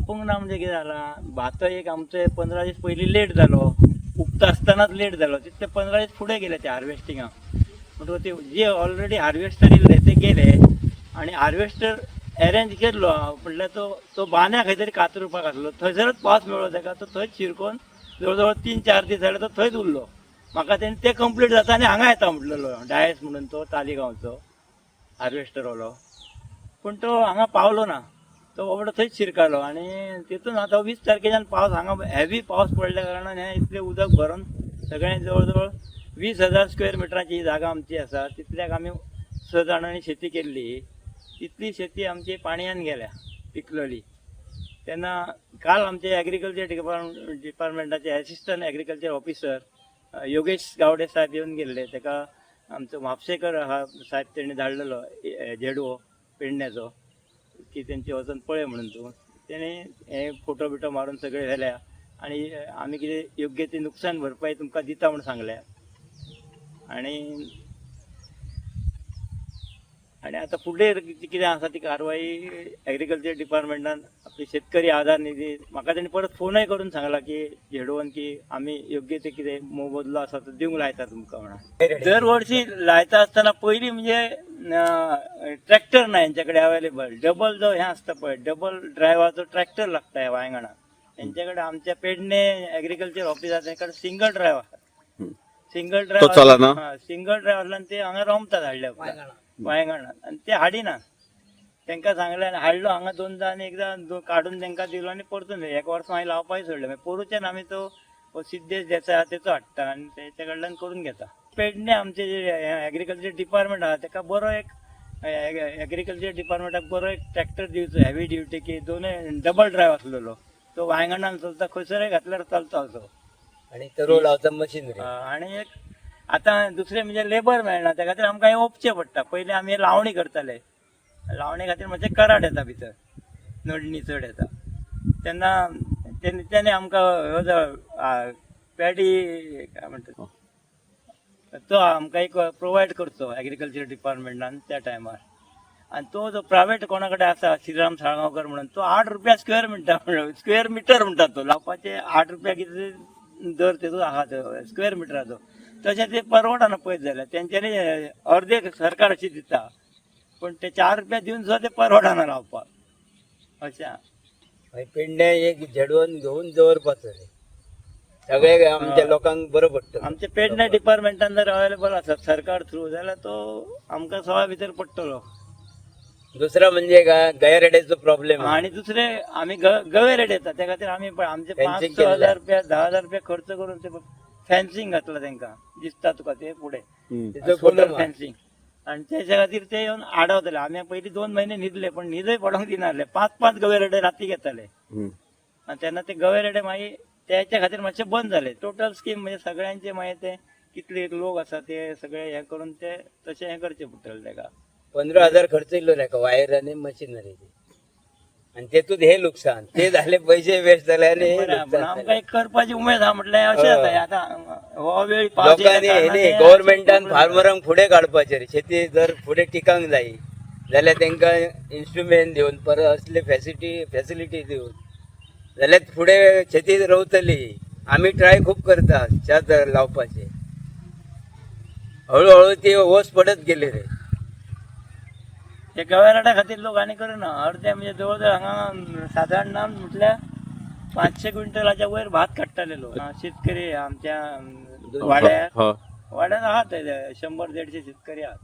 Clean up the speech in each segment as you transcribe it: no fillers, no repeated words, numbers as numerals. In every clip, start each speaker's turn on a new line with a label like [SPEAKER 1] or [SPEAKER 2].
[SPEAKER 1] तापोंक ना म्हणजे कितें जाला भात एक आमचे 15 दीस पयलीं लेट जालो, उपता आसतनाच लेट जालो, तितले 15 दीस फुडें गेले ते हार्वेस्टिंगाक. म्हणटकूच ते जे ऑलरेडी हार्वेस्टर येयले ते गेले आणि हार्वेस्टर अरेंज केल्लो म्हटल्यार तो बांद्या खंय तरी कातरुपाक आसलो, थंयसरच पावस मेळ्ळो ताका, तो थंयच शिरकोन जवळ जवळ 3-4 दीस जाले तो थंयच उरलो. म्हाका तेणी ते कंप्लीट जाता आनी हांगा येता म्हटलेलो डायस म्हणून तो तालिगांवचो हार्वेस्टरवालो, पूण तो हांगा पावलो ना. तो बाबडो थंयच शिरकालो आनी तितून आतां 20 तारखेच्यान पावस हांगा हेवी पावस पडल्या कारणान हें इतलें उदक भरून सगळें जवळ जवळ 20,000 स्क्वेअर मिटराची जागा आमची आसा, तितल्याक आमी 6 जाणांनी शेती केल्ली. तितली शेती आमची पाणयान गेल्या, पिकलली. तेन्ना काल आमचे एग्रीकल्चर डिपार्टमेंटाचे assistant agriculture officer Yogesh Gawade साहेब येवन गेल्ले. ताका आमचो म्हापशेकर साहेब तेणी धाडलेलो झेडओ पेडण्याचो की तेंची वचून पळय म्हणून तूं. तेणी हे फोटो बिटो मारून सगळे व्हेल्या आनी आमी कितें योग्य ती नुकसाण भरपाई तुमकां दिता म्हूण सांगल्या. आनी आतां फुडें कितें आसा ती कारवाई एग्रीकल्चर डिपार्टमेंटान आपली शेतकरी आधार निधी म्हाका तेणी परत फोनय करून सांगला की झेडोवन की आमी योग्य ते कितें मोबदलो आसा तो दिवंक लायता तुमकां म्हणून. दर वर्षी लायता आसतना पयलीं म्हणजे ट्रॅक्टर ना हेंच्या कडेन अवेलेबल. डबल जो हें आसता पळय डबल ड्रायव्हराचो ट्रॅक्टर लागता ह्या वांयगणाक. तेंच्या कडेन आमच्या पेडणे एग्रीकल्चर ऑफिसार तेंच्या कडेन सिंगल ड्रायव्हर आसा. सिंगल ड्रायव्हर ते हांगा रोमतात हाडल्या वांयगणात आनी ते हाडिना. तांकां सांगलें आनी हाडलो हांगा 2दा आनी एकदां काडून तांकां दिलो आनी परतून 1 वर्स हांवें लावपाक सोडलें. मागीर पोरुच्यान आमी तो सिद्धेश देसाय आहा तेचो हाडटा आनी तेच्या कडल्यान करून घेता. पेडणे आमचे जे एग्रीकल्चर डिपार्टमेंट आहा ताका बरो एक एग्रीकल्चर डिपार्टमेंटाक बरो एक ट्रॅक्टर दिवचो हेवी ड्युटी की दोनूय डबल ड्रायव्ह आसलेलो. तो वांयगणान चलता खंयसरय घातल्यार चलता असो.
[SPEAKER 2] आणि तो लावता मशीनरी.
[SPEAKER 1] आनी एक आतां दुसरें म्हणजे लेबर मेळना त्या खातीर आमकां हें ओपचें पडटा. पयलीं आमी लावणी करताले, लावणे खातीर मातशें कराट येता भितर, नडणी चड येता. तेन्ना तेणी आमकां ह्यो पॅडी काय म्हणटा तो आमकां एक प्रोवायड करचो एग्रीकल्चर डिपार्टमेंटान त्या टायमार. आनी तो जो प्रायवेट कोणा कडेन आसा श्रीराम साळगांवकर म्हणून तो 8 रुपया स्क्वेअर मिटर म्हणटा तो लावपाचे 8 रुपया कितें दर तेजो आहा तो स्क्वेअर मिटराचो. तशें ते परवडना पळयत जाल्यार तेंच्यांनी अर्दे सरकार अशी दिता पण ते 4 रुपया दिवन सुद्दां ते परवडना लावपाक अशें.
[SPEAKER 2] पेडणे एक झेडवून घेवन दवरपाचो रे सगळे आमच्या लोकांक बरो पडटा.
[SPEAKER 1] आमच्या पेडणे डिपार्टमेंटान जर अवेलेबल आसत सरकार थ्रू जाल्यार तो आमकां सवा भितर पडटलो.
[SPEAKER 2] दुसरा म्हणजे गैररेडेचो प्रॉब्लेम
[SPEAKER 1] आणि दुसरे आमी गवेरेड येता त्या खातीर आमी आमचे 5,000 रुपया 10,000 रुपया खर्च करून ते फेन्सिंग घातला तांकां दिसता तुका ते फुडें सोलर फेन्सिंग. आनी तेच्या खातीर ते येवन आडवतले. आमी पयलीं 2 म्हयने न्हिदले पण न्हिदय पडोंक दिनासले. 5-5 गवेरेडे राती घेताले आनी तेन्ना ते गवेरेडे मागीर त्याच्या खातीर मातशें बंद जालें. टोटल स्कीम म्हणजे सगळ्यांचे मागीर ते कितले लोक आसा ते सगळे हें करून ते तशें हें करचें पडटलें ताका.
[SPEAKER 2] 15,000 खर्च येयलो ताका वायर आनी मशिनरीचे आनी तेतूंत हे लुकसाण ते झाले पैसे वेस्ट जाले आनी
[SPEAKER 1] आमकां एक करपाची उमेद आहा म्हटल्यार अशें जाता. आतां हो वेळ
[SPEAKER 2] लोकांनी गव्हर्नमेंटान फार्मरांक फुडें काडपाचें. शेती जर फुडें टिकांक जाय जाल्यार तांकां इन्स्ट्रुमेंट दिवन परत असले फॅसिलिटी दिवन जाल्यार फुडें शेती रोवतली. आमी ट्राय खूब करता शेत लावपाचे. हळूहळू ती वस पडत गेली रे.
[SPEAKER 1] ते गवेरेडा खातीर लोक आनी करना. अर्दे म्हणजे जवळ जवळ हांगा साधारण ना म्हटल्यार 500 क्विंटलाच्या वयर भात काडटाले लोक. शेतकरी आमच्या वाड्यात आहात 100-150 शेतकरी आहात.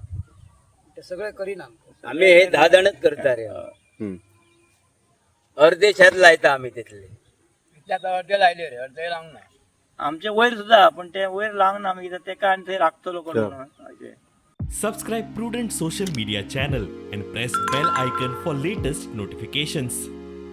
[SPEAKER 1] ते सगळे करिना.
[SPEAKER 2] आमी हे 10 जाणच करता रे. अर्धे शेत लायता आमी तितले अर्धे लायले रे अर्धे लावंक ना.
[SPEAKER 1] आमचे वयर सुद्धा पण ते वयर लावंक ना आमी कित्याक तेका आनी थंय राखतलो कोण म्हणून.
[SPEAKER 3] Subscribe Prudent social media channel and press bell icon for latest notifications.